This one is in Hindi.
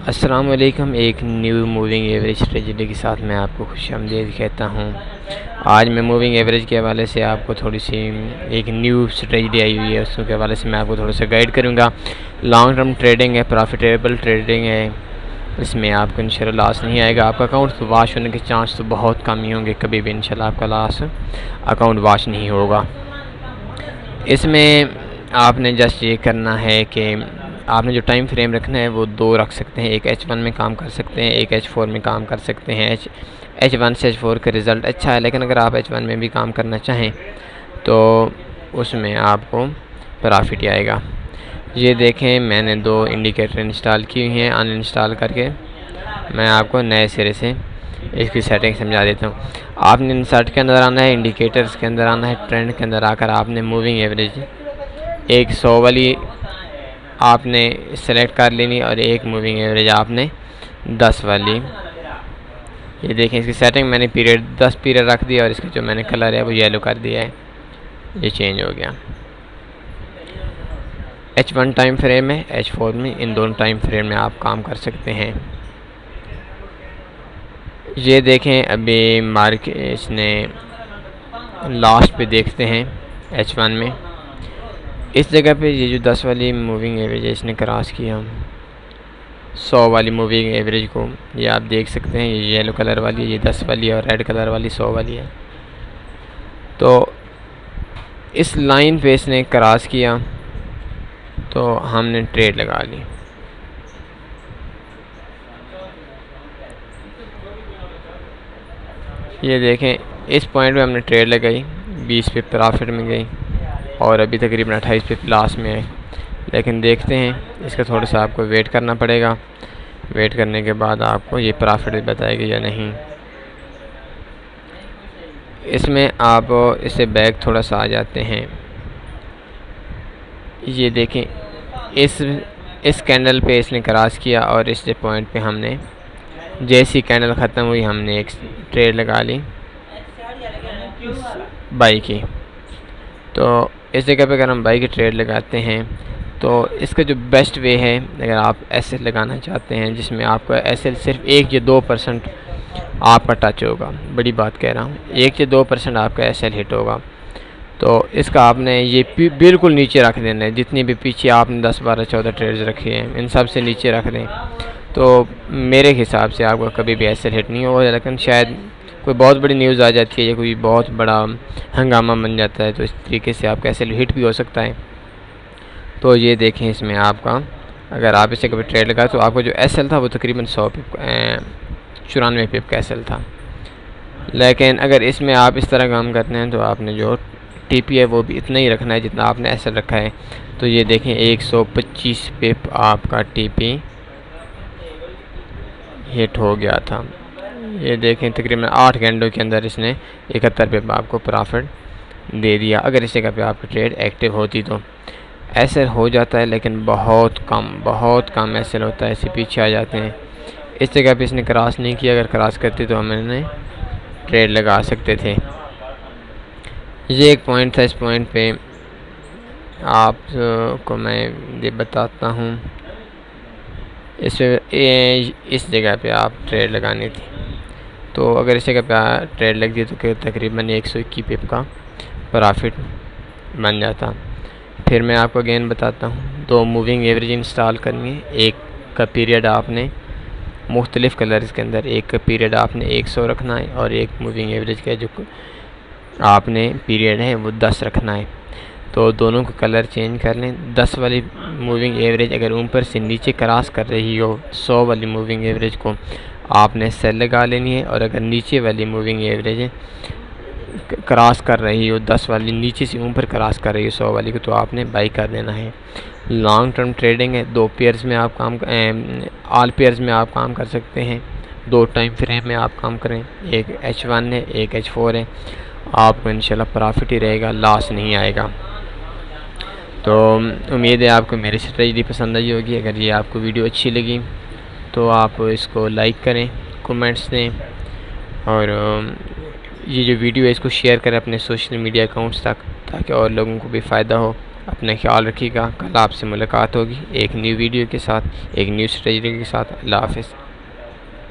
अस्सलाम वालेकुम। एक न्यू मूविंग एवरेज स्ट्रेटजी के साथ मैं आपको खुशामदीद कहता हूँ। आज मैं मूविंग एवरेज के हवाले से आपको थोड़ी सी एक न्यू स्ट्रेटजी आई हुई है, उसके हवाले से मैं आपको थोड़ा सा गाइड करूँगा। लॉन्ग टर्म ट्रेडिंग है, प्रॉफिटेबल ट्रेडिंग है, इसमें आपको इंशाल्लाह लॉस नहीं आएगा। आपका अकाउंट तो वॉश होने के चांस तो बहुत कम ही होंगे, कभी भी इंशाल्लाह आपका लॉस अकाउंट वॉश नहीं होगा। इसमें आपने जस्ट ये करना है कि आपने जो टाइम फ्रेम रखना है वो दो रख सकते हैं। एक H1 में काम कर सकते हैं, एक H4 में काम कर सकते हैं। H1 से H4 का रिज़ल्ट अच्छा है, लेकिन अगर आप H1 में भी काम करना चाहें तो उसमें आपको प्रॉफिट आएगा। ये देखें, मैंने दो इंडिकेटर इंस्टॉल की हुई हैं। अनइंस्टॉल करके मैं आपको नए सिरे से इसकी सेटिंग समझा देता हूँ। आपने इंसर्ट के अंदर आना है, इंडिकेटर्स के अंदर आना है, ट्रेंड के अंदर आकर आपने मूविंग एवरेज एक 100 वाली आपने सेलेक्ट कर लेनी और एक मूविंग एवरेज आपने 10 वाली। ये देखें, इसकी सेटिंग मैंने पीरियड 10 पीरियड रख दिया और इसका जो मैंने कलर है वो येलो कर दिया है, ये चेंज हो गया। H1 टाइम फ्रेम है, H4 में, इन दोनों टाइम फ्रेम में आप काम कर सकते हैं। ये देखें, अभी मार्केट इसने लास्ट पे देखते हैं H1 में इस जगह पे ये जो 10 वाली मूविंग एवरेज है इसने क्रॉस किया 100 वाली मूविंग एवरेज को। ये आप देख सकते हैं, ये येलो कलर वाली है, ये 10 वाली है, और रेड कलर वाली 100 वाली है। तो इस लाइन पे इसने क्रॉस किया तो हमने ट्रेड लगा ली। ये देखें, इस पॉइंट पे हमने ट्रेड लगाई, 20 पे प्रॉफिट में गई और अभी तकरीबन 28 पे लास्ट में आए। लेकिन देखते हैं, इसका थोड़ा सा आपको वेट करना पड़ेगा। वेट करने के बाद आपको ये प्रॉफिट बताएगी या नहीं। इसमें आप इससे बैक थोड़ा सा आ जाते हैं। ये देखें, इस कैंडल पे इसने क्रॉस किया और इस पॉइंट पे हमने जैसी कैंडल ख़त्म हुई हमने एक ट्रेड लगा ली बाई की। तो इस जगह पे अगर हम बाई की ट्रेड लगाते हैं तो इसका जो बेस्ट वे है, अगर आप एसएल लगाना चाहते हैं जिसमें आपको एसएल सिर्फ 1 या 2% आपका टच होगा, बड़ी बात कह रहा हूँ, 1 या 2% आपका एसएल हिट होगा, तो इसका आपने ये बिल्कुल नीचे रख देना है। जितनी भी पीछे आपने 10 12 14 ट्रेड्स रखे हैं इन सब से नीचे रख दें, तो मेरे हिसाब से आपको कभी भी एसएल हिट नहीं होगा। लेकिन शायद कोई बहुत बड़ी न्यूज़ आ जाती है या कोई बहुत बड़ा हंगामा बन जाता है तो इस तरीके से आपका एसएल हिट भी हो सकता है। तो ये देखें, इसमें आपका अगर आप इसे कभी ट्रेड लगाए तो आपको जो एसएल था वो तकरीबन 94 पिप का एसएल था। लेकिन अगर इसमें आप इस तरह काम करते हैं तो आपने जो टीपी है वो भी इतना ही रखना है जितना आपने एसएल रखा है। तो ये देखें, 125 पिप आपका टीपी हिट हो गया था। ये देखें, तकरीबन 8 घंटों के अंदर इसने 71 पिप आपको प्रॉफिट दे दिया। अगर इस जगह पे आपकी ट्रेड एक्टिव होती तो एसएल हो जाता है, लेकिन बहुत कम एसएल होता है, इससे पीछे आ जाते हैं। इस जगह पे इसने क्रॉस नहीं किया, अगर क्रॉस करती तो हमने ट्रेड लगा सकते थे। ये एक पॉइंट था, इस पॉइंट पे आपको मैं ये बताता हूँ। इस जगह पे आप ट्रेड लगानी थी, तो अगर इस जगह पे ट्रेड लग गई तो तकरीबन 121 पिप का प्रॉफिट बन जाता। फिर मैं आपको अगेन बताता हूँ, 2 मूविंग एवरेज इंस्टॉल करनी है। एक का पीरियड आपने मुख्तलिफ़ कलर्स के अंदर, एक का पीरियड आपने 100 रखना है और एक मूविंग एवरेज का जो आपने पीरियड है वो 10 रखना है। तो दोनों का कलर चेंज कर लें। 10 वाली मूविंग एवरेज अगर ऊपर से नीचे क्रॉस कर रही हो 100 वाली मूविंग एवरेज को आपने सेल लगा लेनी है, और अगर नीचे वाली मूविंग एवरेज क्रॉस कर रही हो 10 वाली नीचे से ऊपर क्रॉस कर रही हो 100 वाली को, तो आपने बाई कर देना है। लॉन्ग टर्म ट्रेडिंग है, 2 पेयर्स में आप ऑल पेयर्स में आप काम कर सकते हैं। 2 टाइम फ्रेम में आप काम करें, एक H1 है एक H4 है, आपको इंशाल्लाह प्रॉफिट ही रहेगा, लॉस नहीं आएगा। तो उम्मीद है आपको मेरी स्ट्रेटजी पसंद आई होगी। अगर ये आपको वीडियो अच्छी लगी तो आप इसको लाइक करें, कमेंट्स दें, और ये जो वीडियो है इसको शेयर करें अपने सोशल मीडिया अकाउंट्स तक, ताकि और लोगों को भी फ़ायदा हो। अपना ख्याल रखिएगा। कल आपसे मुलाकात होगी एक न्यू वीडियो के साथ, एक न्यू स्ट्रेटजी के साथ। अल्लाह हाफ़िज़।